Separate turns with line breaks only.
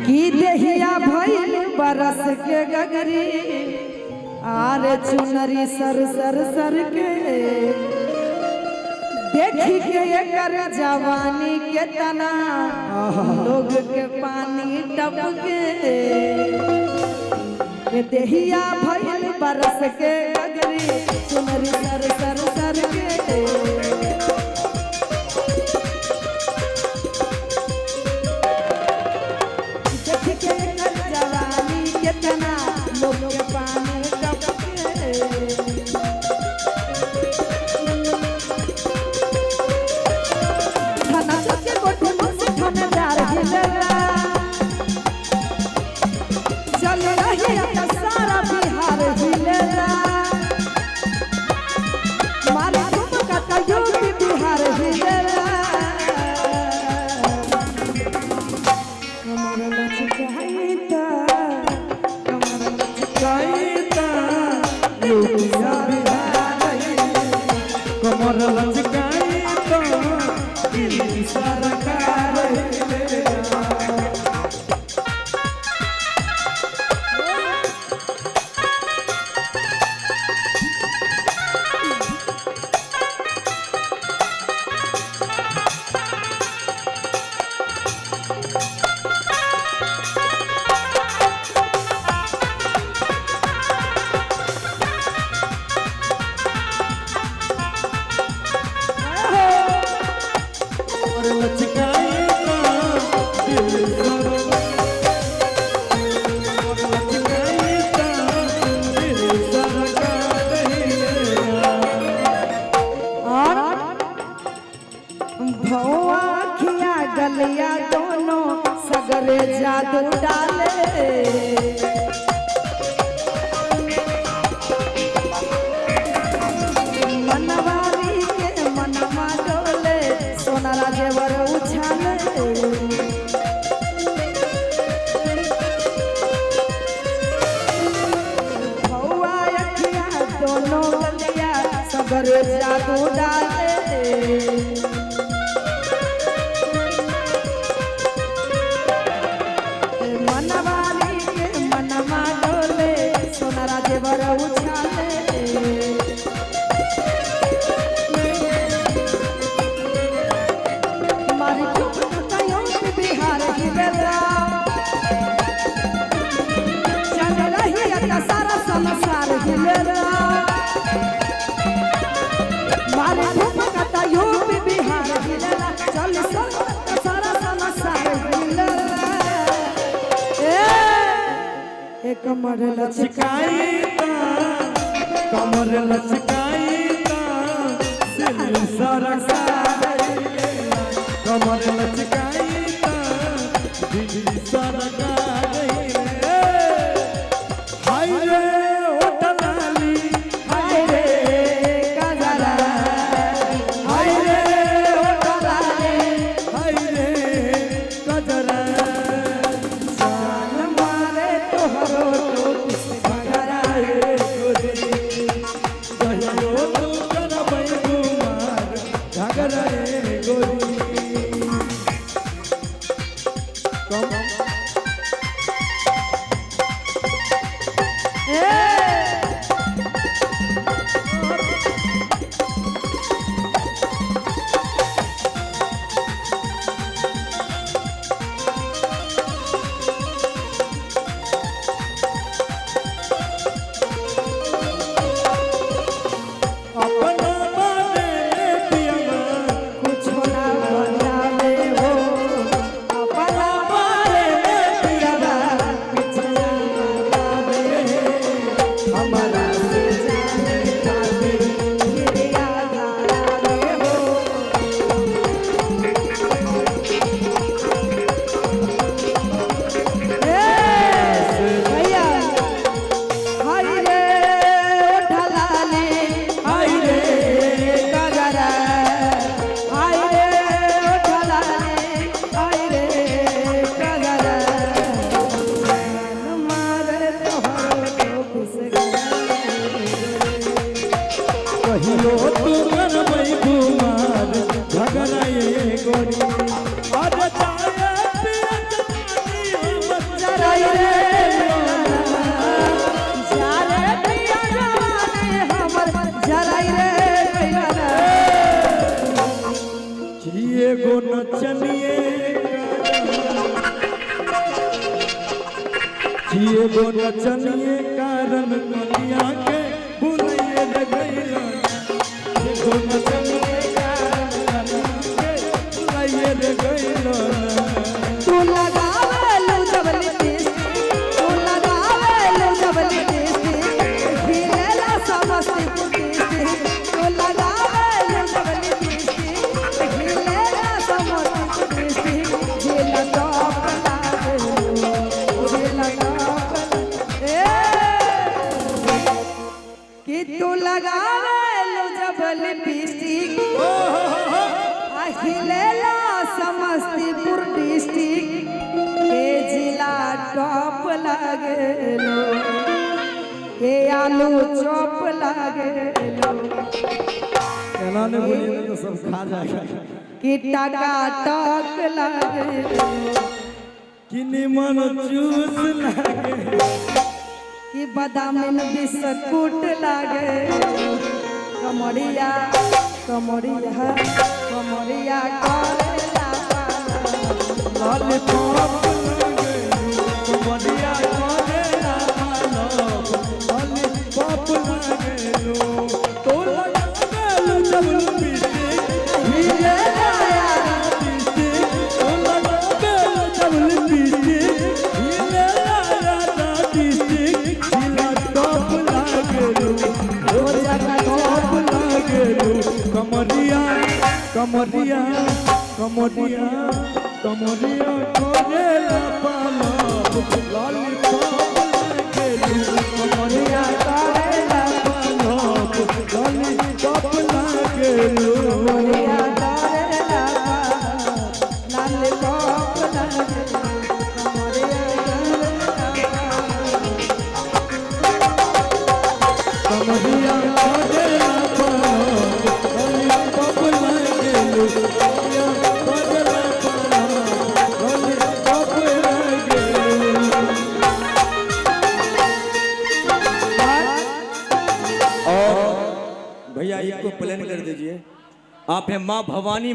की देहिया भइल बरस के गगरी आर चुनरी सर सर सर के देखी के एकर जवानी के तना लोग के पानी टपके के देहिया भइल बरस के गगरी चुनरी सर सर सर के गलिया दोनों सगरे जादू डाले मनवारी के मनवा डोले सोनारा जेवर उछाले भौआ अखिया दोनों गलिया सगरे जादू डाले सारा संसार हिलेला मारे भूपकता यूपी बिहार हिलेला चल सारा संसार हिलेला ए कमर लचकाई
कमर लचकाई सिल सरकार कमर लचकाई दिल सरकार नचनिए जिए गो नचनिए कारण कनिया के बुलाइए रे गइलो गो नचनिए कारण कनिया के बुलाइए रे गइलो
तू लगावे लो जबली टेस्ट तू लगावे लो जबली टेस्ट हिलेला समस्तीपुर टेस्ट तू लगावे लो जबली टेस्ट हिलेला समस्तीपुर टेस्ट झेला टॉप लागे झेला टॉप ए कि तू लगावे लो जबली टेस्ट हिलेला समस्तीपुर डिस्ट्रिक्ट के जिला टॉप लागेलो के आलू चॉप लागेलो
कहना ने बोलिए तो सब खा जाएगा
कि टका टक लागेलो
कि निमन जूस लागे
कि बादाम बिस्कुट लागेलो कमरिया कमरिया कमरिया करेला
लॉलीपॉप लागे कमरिया करेला लॉलीपॉप लागे तो लगावे जबल पीते
हिले
तो लगावे जबल पीते हिले जिला टॉप लागे टॉप लागे कमरिया कमरिया कमरिया कमरिया करेला पालो लॉलीपॉप लागे कमरिया करेला पालो लॉलीपॉप लागे
कमरिया करेला लाल टॉप लागे कमरिया
कमरिया करेला पालो लॉलीपॉप लागे कमरिया करेला पालो लॉलीपॉप लागे
और भैया इसको प्लेन कर दीजिए। आप हैं माँ भवानी